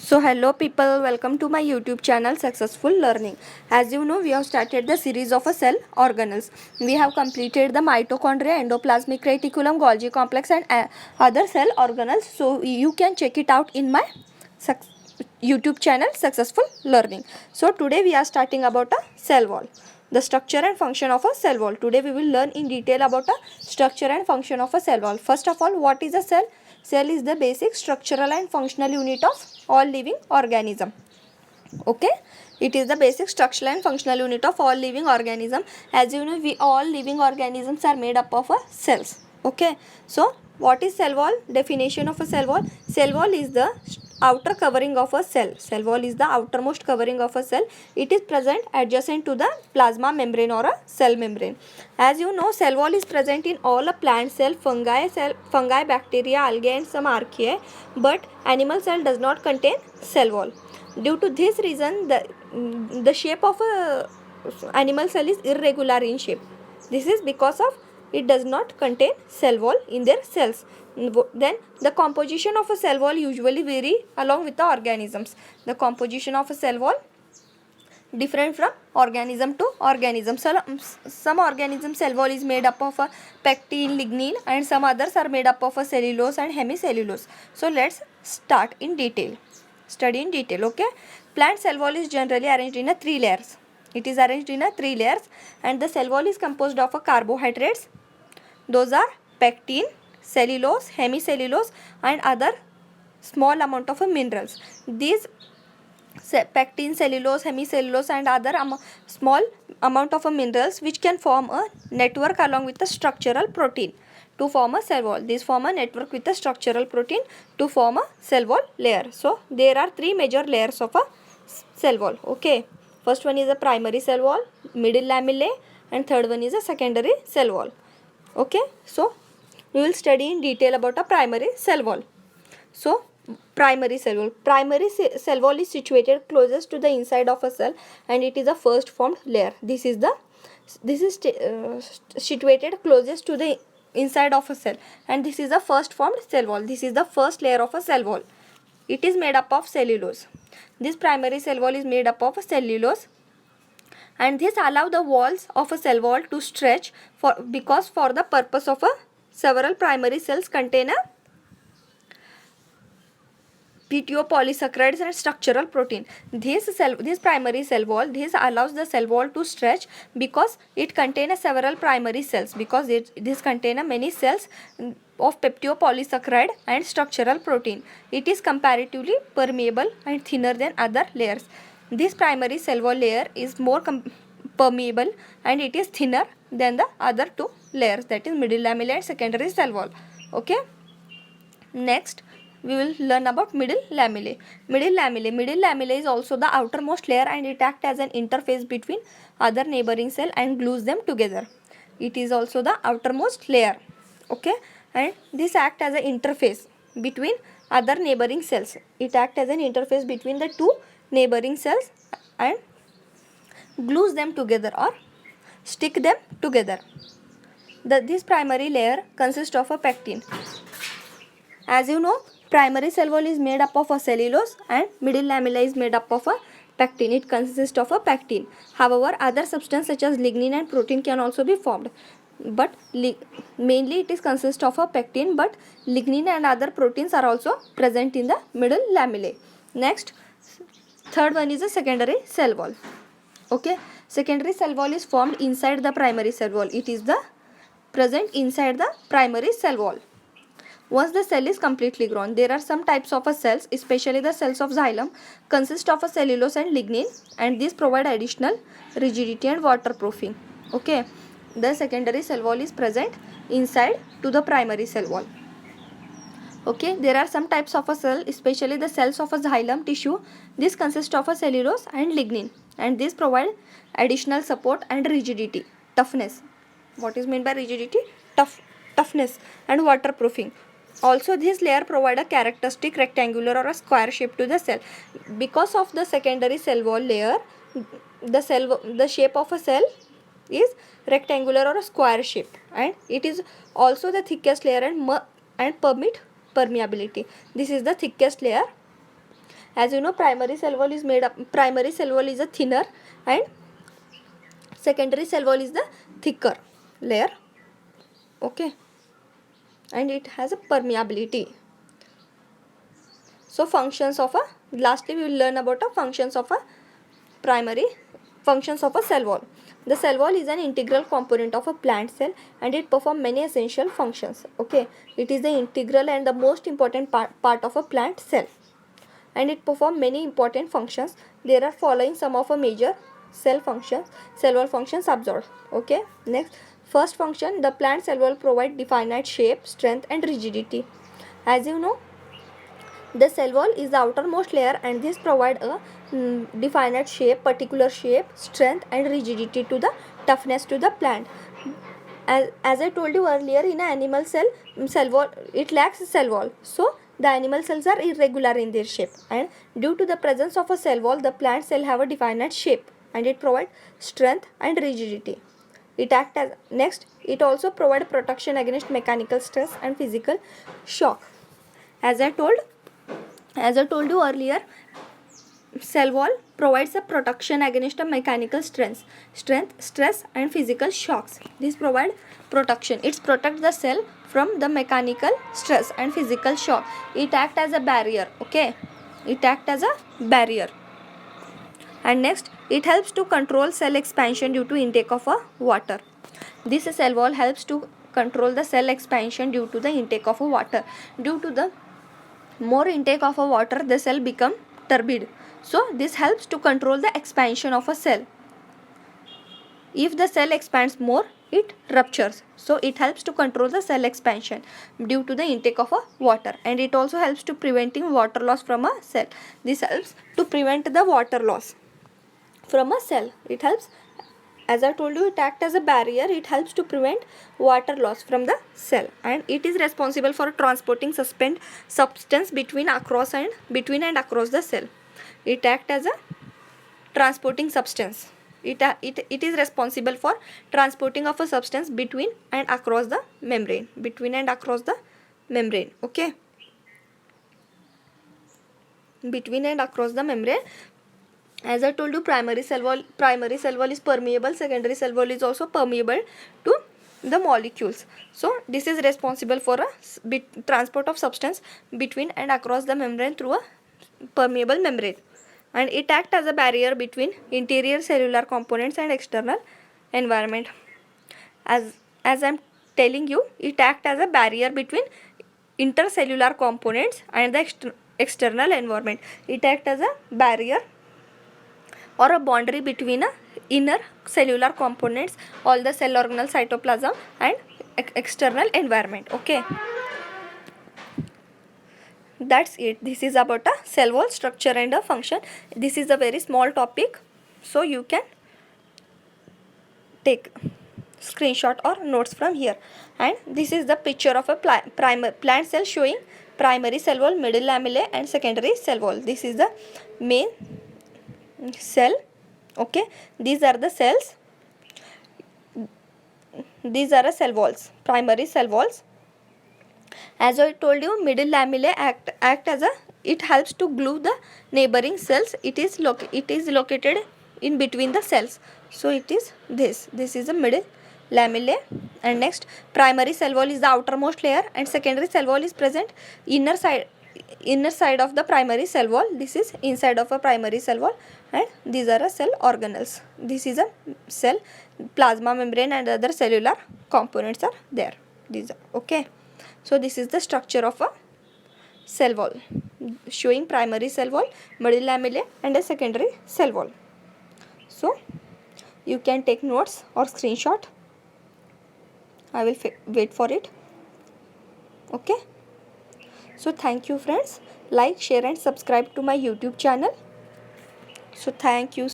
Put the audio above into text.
So hello people, welcome to my YouTube channel Successful Learning. As you know, we have started the series of a cell organelles. We have completed the mitochondria, endoplasmic reticulum, Golgi complex and other cell organelles. So you can check it out in my YouTube channel Successful Learning. So today we are starting about a cell wall. The structure and function of a cell wall. Today we will learn in detail about a structure and function of a cell wall. First of all, what is a cell? Cell is the basic structural and functional unit of all living organism. Okay, it is the basic structural and functional unit of all living organism. As you know, we all living organisms are made up of cells. Okay, so what is cell wall? Definition of a cell wall. Cell wall is the outer covering of a cell. Cell wall is the outermost covering of a cell. It is present adjacent to the plasma membrane or a cell membrane. As you know, cell wall is present in all a plant cell, fungi, bacteria, algae and some archaea, but animal cell does not contain cell wall. Due to this reason, the shape of a animal cell is irregular in shape. This is because of it does not contain cell wall in their cells. Then the composition of a cell wall usually vary along with the organisms. The composition of a cell wall different from organism to organism. So, some organism cell wall is made up of a pectin, lignin, and some others are made up of a cellulose and hemicellulose. So let's start in detail. Study in detail. Okay, plant cell wall is generally arranged in a 3 layers. It is arranged in a 3 layers, and the cell wall is composed of a carbohydrates. Those are pectin, cellulose, hemicellulose, and other small amount of minerals. These pectin, cellulose, hemicellulose and other small amount of minerals which can form a network along with the structural protein to form a cell wall. These form a network with the structural protein to form a cell wall layer. So there are 3 major layers of a cell wall. Okay, first one is a primary cell wall, middle lamellae, and third one is a secondary cell wall. Okay, so we will study in detail about a primary cell wall. So primary cell wall. Primary cell wall is situated closest to the inside of a cell, and it is a first formed layer. This is situated closest to the inside of a cell, and this is the first formed cell wall. This is the first layer of a cell wall. It is made up of cellulose. This primary cell wall is made up of cellulose, and this allow the walls of a cell wall to stretch because for the purpose of several primary cells contain a polysaccharides and structural protein. This primary cell wall, this allows the cell wall to stretch because it contains several primary cells, because this contains many cells of peptidopolysaccharide and structural protein. It is comparatively permeable and thinner than other layers. This primary cell wall layer is more permeable and it is thinner than the other 2 layers, that is middle lamella and secondary cell wall. Okay, next we will learn about middle lamellae. Middle lamellae is also the outermost layer, and it acts as an interface between other neighboring cell and glues them together. It is also the outermost layer. Okay, and this acts as an interface between other neighboring cells. It acts as an interface between the 2 neighboring cells and glues them together or stick them together. This primary layer consists of a pectin. As you know, primary cell wall is made up of a cellulose and middle lamella is made up of a pectin. It consists of a pectin. However, other substances such as lignin and protein can also be formed. But mainly it is consists of a pectin, but lignin and other proteins are also present in the middle lamellae. Next, third one is a secondary cell wall. Okay, secondary cell wall is formed inside the primary cell wall. It is the present inside the primary cell wall. Once the cell is completely grown, there are some types of cells, especially the cells of xylem, consist of a cellulose and lignin, and these provide additional rigidity and waterproofing. Okay, the secondary cell wall is present inside to the primary cell wall. Okay, there are some types of a cell, especially the cells of a xylem tissue. This consists of a cellulose and lignin, and these provide additional support and rigidity, toughness. What is meant by rigidity? Toughness and waterproofing. Also, this layer provide a characteristic rectangular or a square shape to the cell. Because of the secondary cell wall layer, the shape of a cell is rectangular or a square shape, and it is also the thickest layer and permit permeability. This is the thickest layer As you know, primary cell wall is made up, primary cell wall is a thinner and secondary cell wall is the thicker layer, okay, and it has a permeability. So functions of a, lastly we will learn about a functions of a cell wall. The cell wall is an integral component of a plant cell and it performs many essential functions, okay. It is the integral and the most important part of a plant cell and it performs many important functions. There are following some of a major cell wall functions observed, okay. Next, first function, the plant cell wall provide definite shape, strength and rigidity. As you know, the cell wall is the outermost layer and this provide a definite shape, particular shape, strength and rigidity to the toughness to the plant. As I told you earlier, in an animal cell wall, it lacks cell wall. So the animal cells are irregular in their shape, and due to the presence of a cell wall, the plant cell have a definite shape and it provide strength and rigidity. It act as, next, it also provide protection against mechanical stress and physical shock. As I told you earlier, cell wall provides a protection against a mechanical stress and physical shocks. This provide protection. It protects the cell from the mechanical stress and physical shock. It act as a barrier, okay. It act as a barrier. And next, it helps to control cell expansion due to intake of a water. This cell wall helps to control the cell expansion due to the intake of a water. Due to the more intake of a water, the cell become turbid. So this helps to control the expansion of a cell. If the cell expands more, it ruptures. So it helps to control the cell expansion due to the intake of a water, and it also helps to preventing water loss from a cell. This helps to prevent the water loss from a cell. It helps, as I told you, it acts as a barrier. It helps to prevent water loss from the cell, and it is responsible for transporting substance between and across the cell. It acts as a transporting substance. It is responsible for transporting of a substance between and across the membrane. Okay. Between and across the membrane. As I told you, primary cell wall is permeable. Secondary cell wall is also permeable to the molecules. So this is responsible for a transport of substance between and across the membrane through a permeable membrane, and it acts as a barrier between interior cellular components and external environment. As I'm telling you, it acts as a barrier between intercellular components and the external environment. It acts as a barrier or a boundary between inner cellular components, all the cell organelle, cytoplasm and external environment, okay. That's it. This is about a cell wall structure and a function. This is a very small topic, so you can take screenshot or notes from here. And this is the picture of a plant cell showing primary cell wall, middle lamellae and secondary cell wall. This is the main cell, okay. These are the cells. These are cell walls, primary cell walls. As I told you, middle lamellae act as a, it helps to glue the neighboring cells. It is located in between the cells. So it is this is a middle lamellae. And next, primary cell wall is the outermost layer and secondary cell wall is present inner side of the primary cell wall. This is inside of a primary cell wall, and these are cell organelles. This is a cell, plasma membrane and other cellular components are there. These are, okay. So this is the structure of a cell wall, showing primary cell wall, middle lamellae and a secondary cell wall. So you can take notes or screenshot. I will wait for it, okay. So thank you friends. Like, share and subscribe to my YouTube channel. So thank you.